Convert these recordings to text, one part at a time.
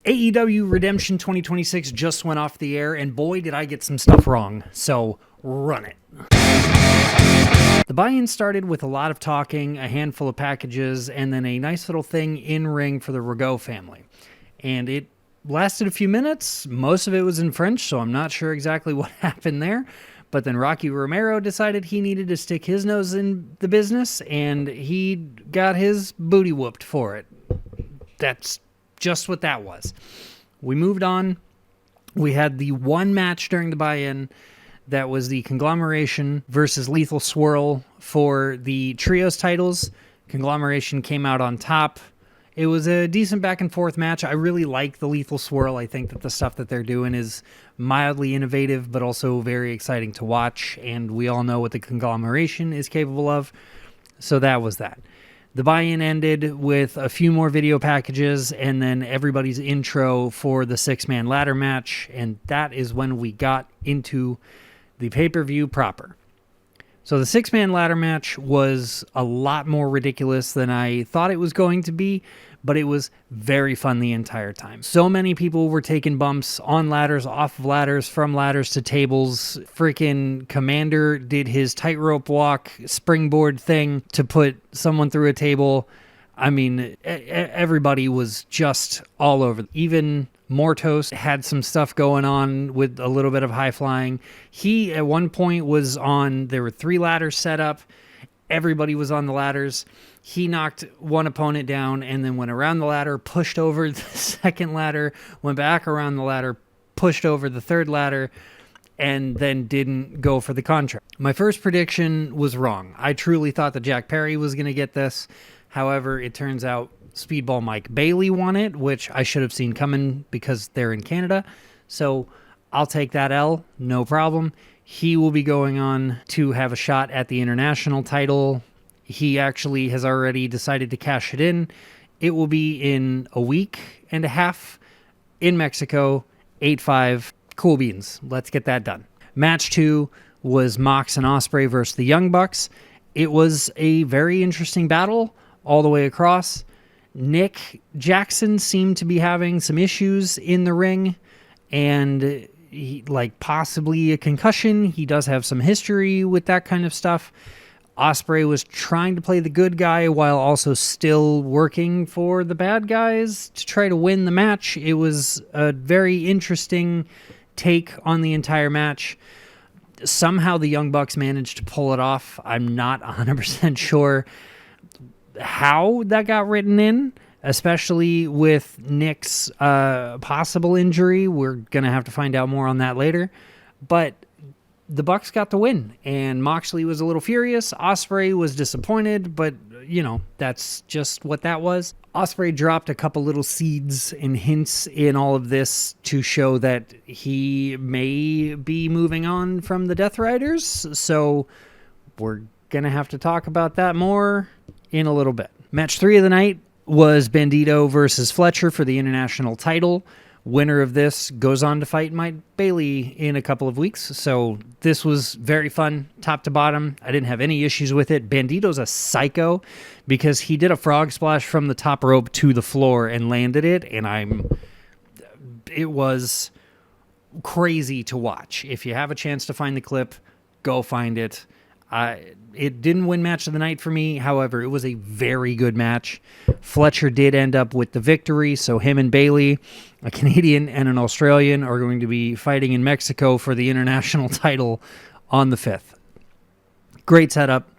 AEW Redemption 2026 just went off the air, and boy, did I get some stuff wrong. So, run it. The buy-in started with a lot of talking, a handful of packages, and then a nice little thing in-ring for the Rigaud family. And it lasted a few minutes. Most of it was in French, so I'm not sure exactly what happened there. But then Rocky Romero decided he needed to stick his nose in the business, and he got his booty whooped for it. That's just what that was. We moved on. We had the one match during the buy-in that was the Conglomeration versus Lethal Swirl for the trios titles. Conglomeration came out on top. It was a decent back and forth match. I really like the Lethal Swirl. I think that the stuff that they're doing is mildly innovative, but also very exciting to watch. And we all know what the Conglomeration is capable of. So that was that. The buy-in ended with a few more video packages and then everybody's intro for the six-man ladder match. And that is when we got into the pay-per-view proper. So the six-man ladder match was a lot more ridiculous than I thought it was going to be, but it was very fun the entire time. So many people were taking bumps on ladders, off of ladders, from ladders to tables. Freaking Commander did his tightrope walk springboard thing to put someone through a table. I mean, everybody was just all over. Even Mortos had some stuff going on with a little bit of high flying. He, at one point, there were 3 ladders set up. Everybody was on the ladders. He knocked one opponent down and then went around the ladder, pushed over the second ladder, went back around the ladder, pushed over the third ladder, and then didn't go for the contract. My first prediction was wrong. I truly thought that Jack Perry was going to get this. However, it turns out Speedball Mike Bailey won it, which I should have seen coming because they're in Canada. So I'll take that L, no problem. He will be going on to have a shot at the international title. He actually has already decided to cash it in. It will be in a week and a half in Mexico, 8-5. Cool beans. Let's get that done. Match 2 was Mox and Osprey versus the Young Bucks. It was a very interesting battle all the way across. Nick Jackson seemed to be having some issues in the ring, and possibly a concussion. He does have some history with that kind of stuff. Osprey was trying to play the good guy while also still working for the bad guys to try to win the match. It was a very interesting take on the entire match. Somehow the Young Bucks managed to pull it off. I'm not 100% sure how that got written in, especially with Nick's possible injury. We're going to have to find out more on that later. But the Bucks got the win, and Moxley was a little furious. Osprey was disappointed, but, that's just what that was. Osprey dropped a couple little seeds and hints in all of this to show that he may be moving on from the Death Riders, so we're going to have to talk about that more in a little bit. Match 3 of the night was Bandito versus Fletcher for the international title. Winner of this goes on to fight Mike Bailey in a couple of weeks. So this was very fun, top to bottom. I didn't have any issues with it. Bandito's a psycho because he did a frog splash from the top rope to the floor and landed it. And it was crazy to watch. If you have a chance to find the clip, go find it. It didn't win match of the night for me. However, it was a very good match. Fletcher did end up with the victory, so him and Bailey, a Canadian and an Australian, are going to be fighting in Mexico for the international title on the 5th. Great setup,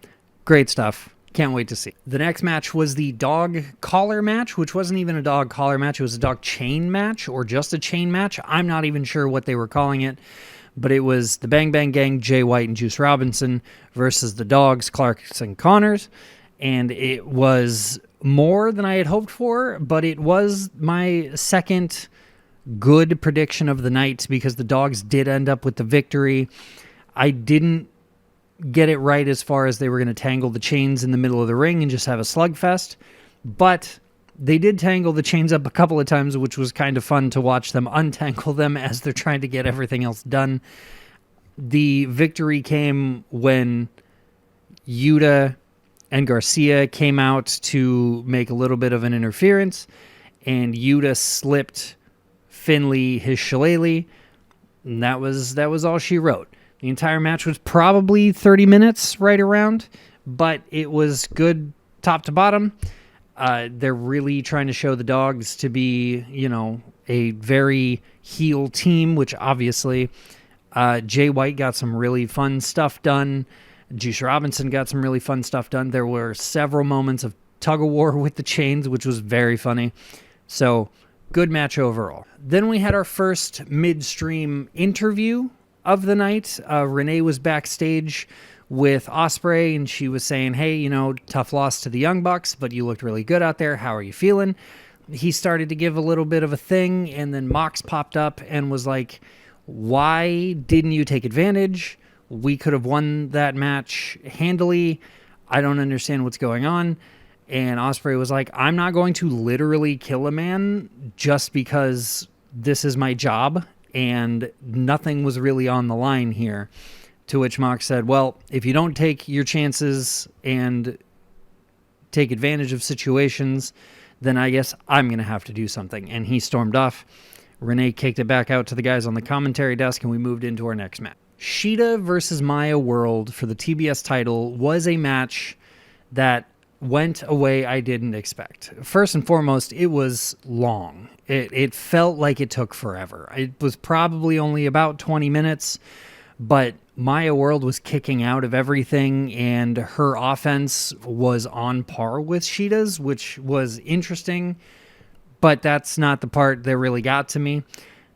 great stuff. Can't wait to see. The next match was the dog collar match, which wasn't even a dog collar match. It was a dog chain match or just a chain match. I'm not even sure what they were calling it. But it was the Bang Bang Gang, Jay White and Juice Robinson versus the Dogs, Clarks and Connors. And it was more than I had hoped for, but it was my second good prediction of the night because the Dogs did end up with the victory. I didn't get it right as far as they were going to tangle the chains in the middle of the ring and just have a slugfest. But they did tangle the chains up a couple of times, which was kind of fun to watch them untangle them as they're trying to get everything else done. The victory came when Yuta and Garcia came out to make a little bit of an interference, and Yuta slipped Finley his shillelagh. And that was all she wrote. The entire match was probably 30 minutes, right around, but it was good top to bottom. They're really trying to show the Dogs to be, a very heel team, which obviously Jay White got some really fun stuff done. Juice Robinson got some really fun stuff done. There were several moments of tug of war with the chains, which was very funny. So, good match overall. Then we had our first midstream interview of the night. Renee was backstage with Osprey, and she was saying, hey, tough loss to the Young Bucks, but you looked really good out there. How are you feeling? He started to give a little bit of a thing, and then Mox popped up and was like, why didn't you take advantage? We could have won that match handily. I don't understand what's going on. And Osprey was like, I'm not going to literally kill a man just because this is my job, and nothing was really on the line here. To which Mox said, well, if you don't take your chances and take advantage of situations, then I guess I'm going to have to do something. And he stormed off. Renee kicked it back out to the guys on the commentary desk, and we moved into our next match. Shida versus Maya World for the TBS title was a match that went a way I didn't expect. First and foremost, it was long. It felt like it took forever. It was probably only about 20 minutes, but Maya World was kicking out of everything, and her offense was on par with Shida's, which was interesting, but that's not the part that really got to me.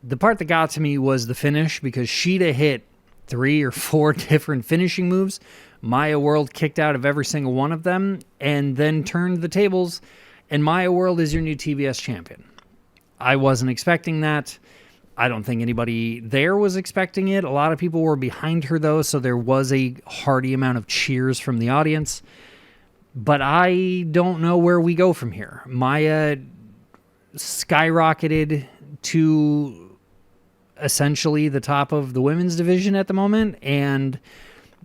The part that got to me was the finish, because Shida hit 3 or 4 different finishing moves. Maya World kicked out of every single one of them and then turned the tables, and Maya World is your new TBS champion. I wasn't expecting that. I don't think anybody there was expecting it. A lot of people were behind her, though, so there was a hearty amount of cheers from the audience. But I don't know where we go from here. Maya skyrocketed to essentially the top of the women's division at the moment, and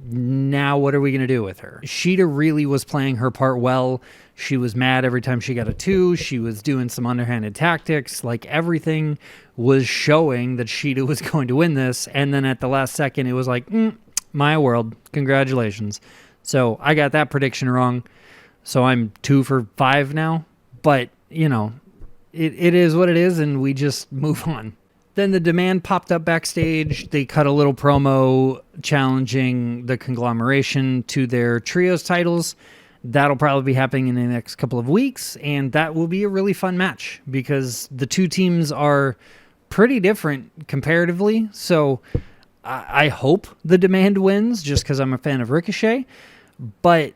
now what are we going to do with her? Shida really was playing her part well. She was mad every time she got a 2. She was doing some underhanded tactics. Like, everything was showing that Shida was going to win this. And then at the last second, it was like, Maya World, congratulations. So I got that prediction wrong. So I'm 2 for 5 now. But, it is what it is, and we just move on. Then the Demand popped up backstage. They cut a little promo challenging the Conglomeration to their trios titles. That'll probably be happening in the next couple of weeks, and that will be a really fun match because the two teams are pretty different comparatively. So I hope the Demand wins just because I'm a fan of Ricochet, but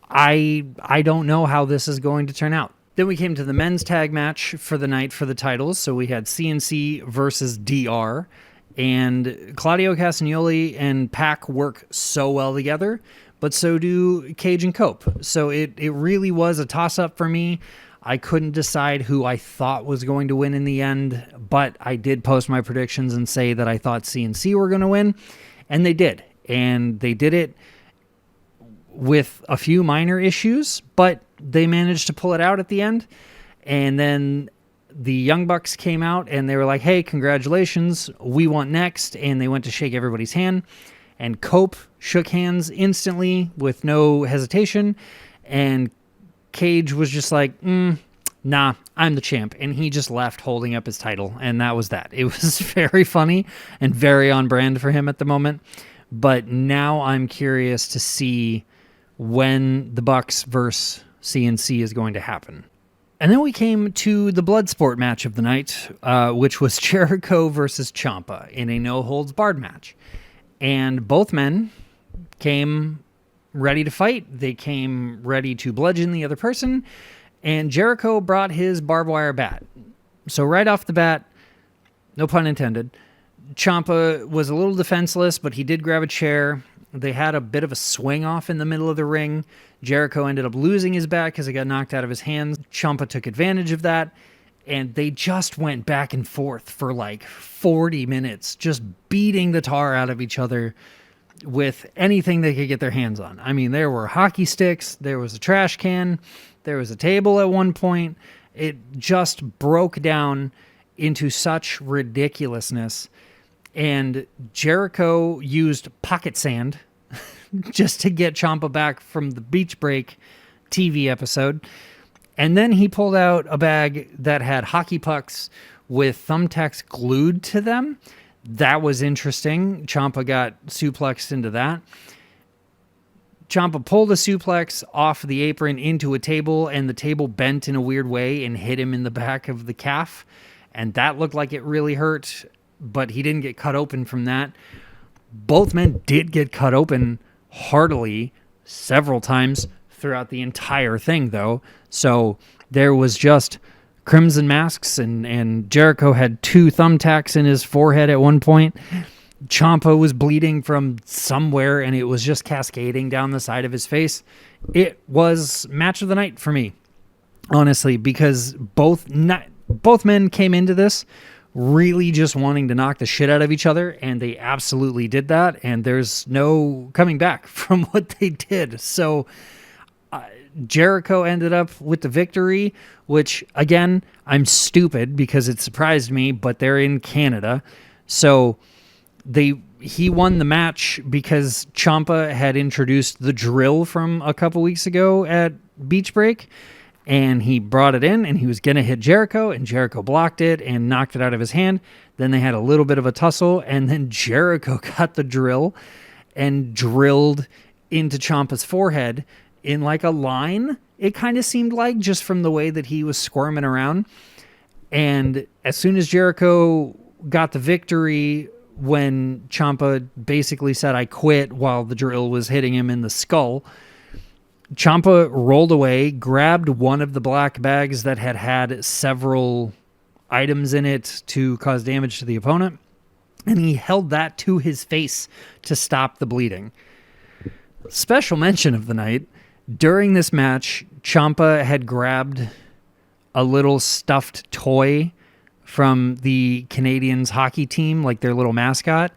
I don't know how this is going to turn out. Then we came to the men's tag match for the night for the titles. So we had CNC versus DR, and Claudio Castagnoli and Pac work so well together, but so do Cage and Cope. So it really was a toss-up for me. I couldn't decide who I thought was going to win in the end, but I did post my predictions and say that I thought CNC were going to win, and they did. And they did it with a few minor issues, but they managed to pull it out at the end. And then the Young Bucks came out and they were like, hey, congratulations, we want next. And they went to shake everybody's hand. And Cope shook hands instantly with no hesitation. And Cage was just like, nah, I'm the champ. And he just left holding up his title. And that was that. It was very funny and very on brand for him at the moment. But now I'm curious to see when the Bucks versus CNC is going to happen. And then we came to the Bloodsport match of the night, which was Jericho versus Champa in a no-holds-barred match. And both men came ready to fight. They came ready to bludgeon the other person. And Jericho brought his barbed wire bat. So right off the bat, no pun intended, Champa was a little defenseless, but he did grab a chair. They had a bit of a swing off in the middle of the ring. Jericho ended up losing his bat because it got knocked out of his hands. Champa took advantage of that, and they just went back and forth for like 40 minutes, just beating the tar out of each other with anything they could get their hands on. I mean, there were hockey sticks, there was a trash can, there was a table at one point. It just broke down into such ridiculousness. And Jericho used pocket sand just to get Champa back from the Beach Break TV episode. And then he pulled out a bag that had hockey pucks with thumbtacks glued to them. That was interesting. Champa got suplexed into that. Champa pulled a suplex off the apron into a table, and the table bent in a weird way and hit him in the back of the calf. And that looked like it really hurt, but he didn't get cut open from that. Both men did get cut open heartily several times throughout the entire thing, though. So there was just crimson masks, and Jericho had 2 thumbtacks in his forehead at one point. Champa was bleeding from somewhere, and it was just cascading down the side of his face. It was match of the night for me, honestly, because both men came into this really just wanting to knock the shit out of each other, and they absolutely did that, and there's no coming back from what they did. So Jericho ended up with the victory, which, again, I'm stupid because it surprised me, but they're in Canada. So he won the match because Champa had introduced the drill from a couple weeks ago at Beach Break, and he brought it in, and he was going to hit Jericho, and Jericho blocked it and knocked it out of his hand. Then they had a little bit of a tussle, and then Jericho got the drill and drilled into Ciampa's forehead in like a line, it kind of seemed like, just from the way that he was squirming around. And as soon as Jericho got the victory, when Ciampa basically said, "I quit," while the drill was hitting him in the skull, Ciampa rolled away, grabbed one of the black bags that had several items in it to cause damage to the opponent, and he held that to his face to stop the bleeding. Special mention of the night, during this match, Ciampa had grabbed a little stuffed toy from the Canadians hockey team, like their little mascot.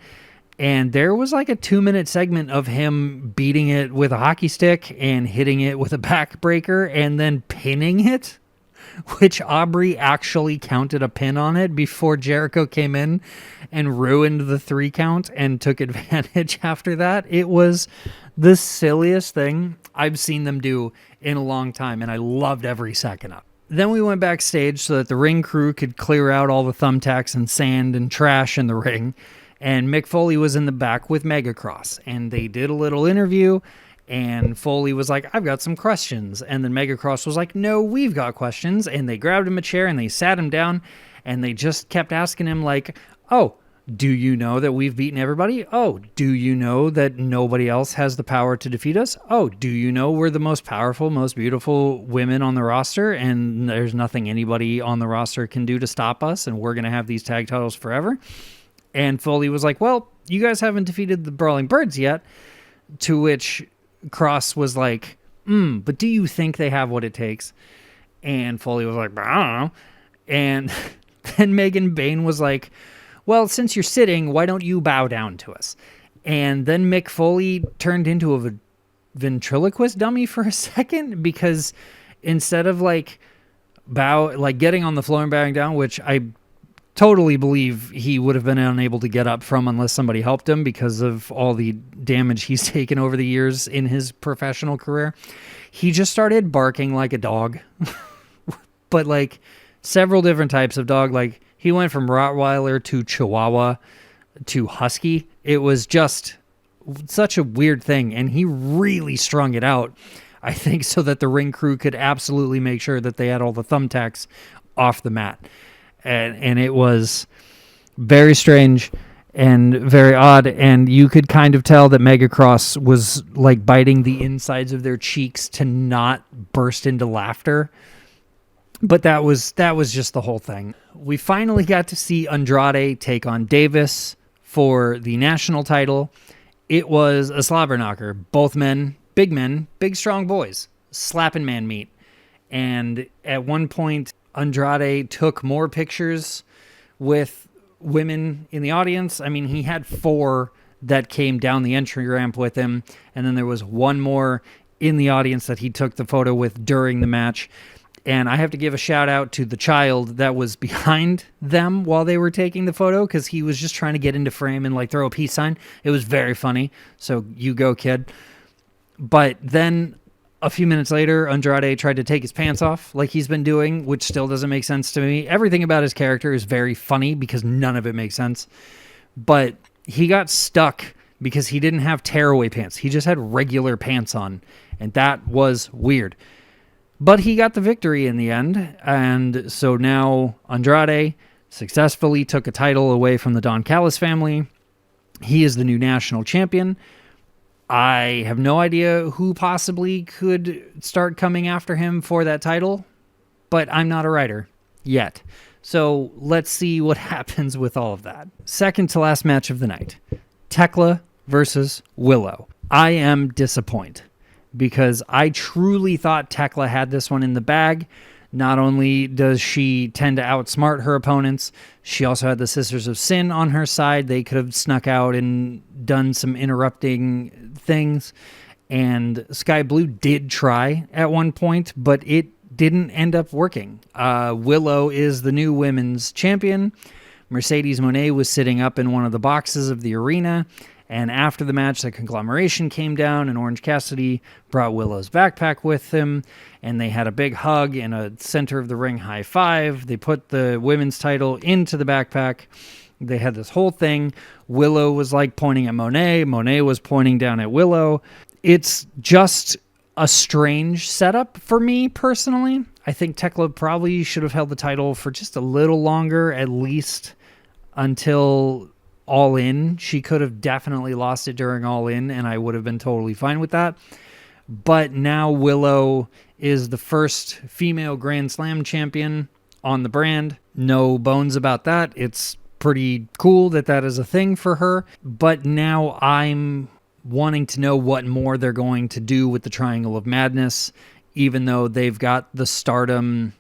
And there was like a 2-minute segment of him beating it with a hockey stick and hitting it with a backbreaker and then pinning it, which Aubrey actually counted a pin on it before Jericho came in and ruined the 3 count and took advantage after that. It was the silliest thing I've seen them do in a long time, and I loved every second of it. Then we went backstage so that the ring crew could clear out all the thumbtacks and sand and trash in the ring, and Mick Foley was in the back with Megacross, and they did a little interview, and Foley was like, "I've got some questions," and then Megacross was like, "No, we've got questions," and they grabbed him a chair and they sat him down, and they just kept asking him like, "Oh, do you know that we've beaten everybody? Oh, do you know that nobody else has the power to defeat us? Oh, do you know we're the most powerful, most beautiful women on the roster, and there's nothing anybody on the roster can do to stop us, and we're going to have these tag titles forever?" And Foley was like, "Well, you guys haven't defeated the Brawling Birds yet," to which Cross was like, "But do you think they have what it takes?" And Foley was like, "I don't know." And then Megan Bain was like, "Well, since you're sitting, why don't you bow down to us?" And then Mick Foley turned into a ventriloquist dummy for a second, because instead of getting on the floor and bowing down, which I totally believe he would have been unable to get up from unless somebody helped him because of all the damage he's taken over the years in his professional career, he just started barking like a dog. But like several different types of dog. Like he went from Rottweiler to Chihuahua to Husky. It was just such a weird thing, and he really strung it out, I think, so that the ring crew could absolutely make sure that they had all the thumbtacks off the mat. And it was very strange and very odd, and you could kind of tell that Megacross was like biting the insides of their cheeks to not burst into laughter. But that was just the whole thing. We finally got to see Andrade take on Davis for the national title. It was a slobber knocker. Both men, big strong boys, slapping man meat. And at one point, Andrade took more pictures with women in the audience. I mean, he had 4 that came down the entry ramp with him, and then there was one more in the audience that he took the photo with during the match. And I have to give a shout out to the child that was behind them while they were taking the photo, because he was just trying to get into frame and like throw a peace sign. It was very funny. So you go, kid. But then a few minutes later, Andrade tried to take his pants off like he's been doing, which still doesn't make sense to me. Everything about his character is very funny because none of it makes sense. But he got stuck because he didn't have tearaway pants. He just had regular pants on, and that was weird. But he got the victory in the end, and so now Andrade successfully took a title away from the Don Callis family. He is the new national champion. I have no idea who possibly could start coming after him for that title, but I'm not a writer yet. So let's see what happens with all of that. Second to last match of the night, Tekla versus Willow. I am disappointed, because I truly thought Tekla had this one in the bag. Not only does she tend to outsmart her opponents, she also had the Sisters of Sin on her side. They could have snuck out and done some interrupting things. And Sky Blue did try at one point, but it didn't end up working. Willow is the new women's champion. Mercedes Moné was sitting up in one of the boxes of the arena. And after the match, the conglomeration came down, and Orange Cassidy brought Willow's backpack with him, and they had a big hug and a center of the ring high five. They put the women's title into the backpack. They had this whole thing. Willow was like pointing at Moné. Moné was pointing down at Willow. It's just a strange setup for me personally. I think Tekla probably should have held the title for just a little longer, at least until All In. She could have definitely lost it during All In, and I would have been totally fine with that. But now Willow is the first female Grand Slam champion on the brand. No bones about that. It's pretty cool that that is a thing for her. But now I'm wanting to know what more they're going to do with the Triangle of Madness, even though they've got the Stardom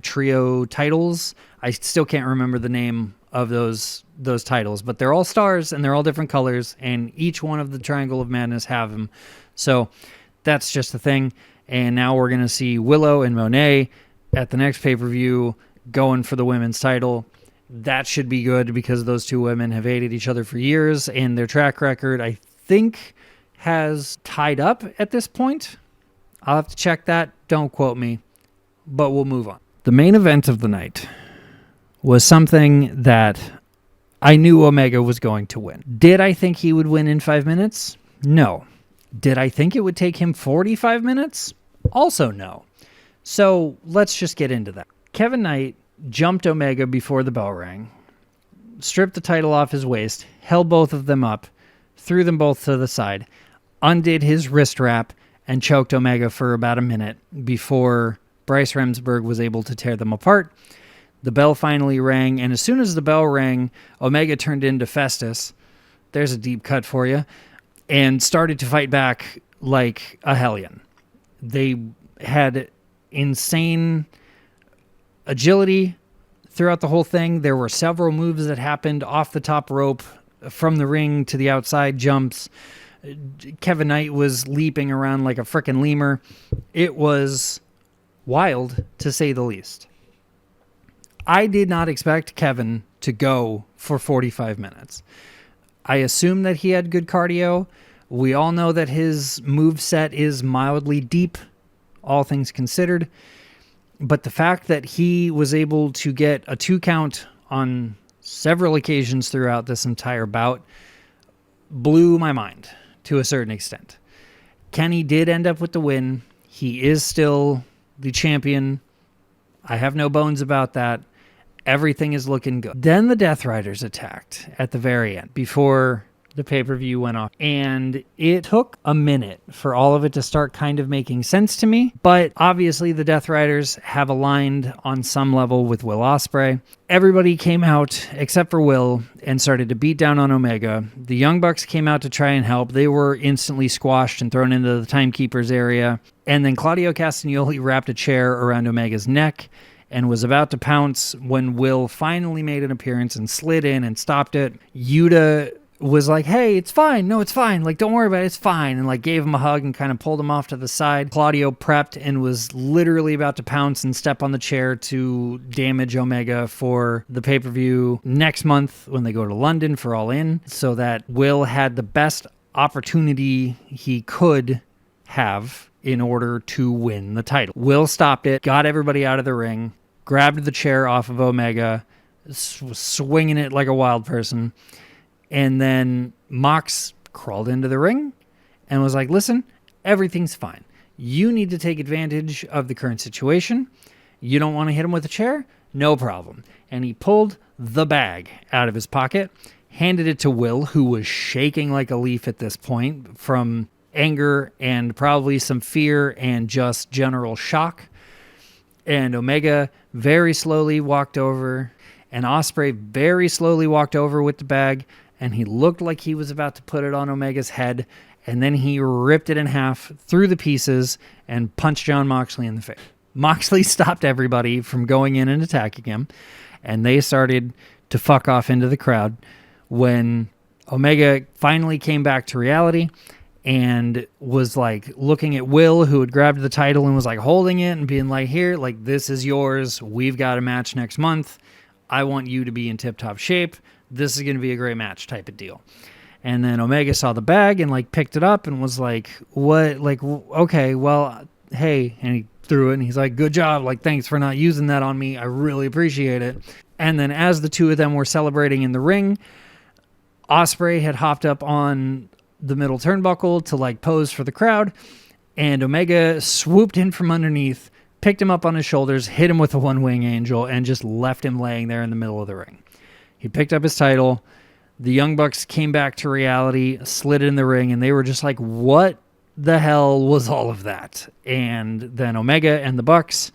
trio titles. I still can't remember the name of those titles, but they're all stars and they're all different colors, and each one of the Triangle of Madness have them. So that's just the thing. And now we're going to see Willow and Moné at the next pay-per-view going for the women's title. That should be good, because those two women have hated each other for years, and their track record, I think, has tied up at this point. I'll have to check that. Don't quote me, but we'll move on. The main event of the night was something that I knew Omega was going to win. Did I think he would win in 5 minutes? No. Did I think it would take him 45 minutes? Also no. So let's just get into that. Kevin Knight jumped Omega before the bell rang, stripped the title off his waist, held both of them up, threw them both to the side, undid his wrist wrap, and choked Omega for about a minute before Bryce Remsburg was able to tear them apart. The bell finally rang, and as soon as the bell rang, Omega turned into Festus. There's a deep cut for you. And started to fight back like a hellion. They had insane agility throughout the whole thing. There were several moves that happened off the top rope, from the ring to the outside jumps. Kevin Knight was leaping around like a frickin' lemur. It was wild, to say the least. I did not expect Kevin to go for 45 minutes. I assume that he had good cardio. We all know that his moveset is mildly deep, all things considered. But the fact that he was able to get a 2 count on several occasions throughout this entire bout blew my mind to a certain extent. Kenny did end up with the win. He is still the champion. I have no bones about that. Everything is looking good. Then the Death Riders attacked at the very end before the pay-per-view went off. And it took a minute for all of it to start kind of making sense to me. But obviously the Death Riders have aligned on some level with Will Osprey. Everybody came out except for Will and started to beat down on Omega. The Young Bucks came out to try and help. They were instantly squashed and thrown into the Timekeepers area. And then Claudio Castagnoli wrapped a chair around Omega's neck and was about to pounce when Will finally made an appearance and slid in and stopped it. Yuta was like, hey, it's fine. No, it's fine. Like, don't worry about it. It's fine. And like gave him a hug and kind of pulled him off to the side. Claudio prepped and was literally about to pounce and step on the chair to damage Omega for the pay-per-view next month when they go to London for All In, so that Will had the best opportunity he could have in order to win the title. Will stopped it, got everybody out of the ring, grabbed the chair off of Omega, swinging it like a wild person. And then Mox crawled into the ring and was like, listen, everything's fine. You need to take advantage of the current situation. You don't want to hit him with a chair? No problem. And he pulled the bag out of his pocket, handed it to Will, who was shaking like a leaf at this point from anger and probably some fear and just general shock. And Omega very slowly walked over, and Osprey very slowly walked over with the bag, and he looked like he was about to put it on Omega's head, and then he ripped it in half through the pieces and punched Jon Moxley in the face. Moxley stopped everybody from going in and attacking him, and they started to fuck off into the crowd when Omega finally came back to reality and was like looking at Will, who had grabbed the title and was like holding it and being like, here, like, this is yours. We've got a match next month. I want you to be in tip-top shape. This is going to be a great match type of deal. And then Omega saw the bag and like picked it up and was like, what? Like, okay, well, hey. And he threw it and he's like, good job. Like, thanks for not using that on me. I really appreciate it. And then as the two of them were celebrating in the ring, Osprey had hopped up on the middle turnbuckle to like pose for the crowd. And Omega swooped in from underneath, picked him up on his shoulders, hit him with a one-wing angel, and just left him laying there in the middle of the ring. He picked up his title. The Young Bucks came back to reality, slid in the ring, and they were just like, what the hell was all of that? And then Omega and the Bucks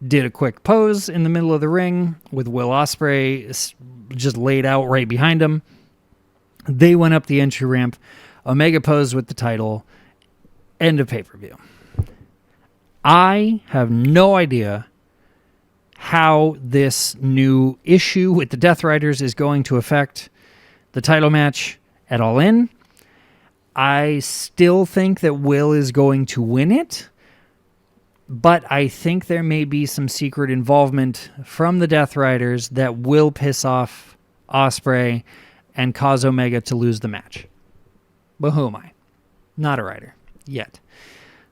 did a quick pose in the middle of the ring with Will Ospreay just laid out right behind him. They went up the entry ramp. Omega posed with the title. End of pay-per-view. I have no idea how this new issue with the Death Riders is going to affect the title match at All In. I still think that Will is going to win it, but I think there may be some secret involvement from the Death Riders that will piss off Osprey and cause Omega to lose the match. But who am I? Not a writer yet.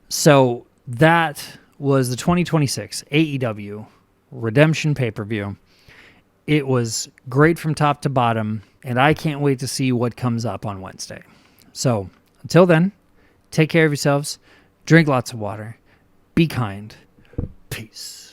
So that was the 2026 AEW Redemption pay-per-view. It was great from top to bottom, and I can't wait to see what comes up on Wednesday. So until then, take care of yourselves, drink lots of water, be kind, peace.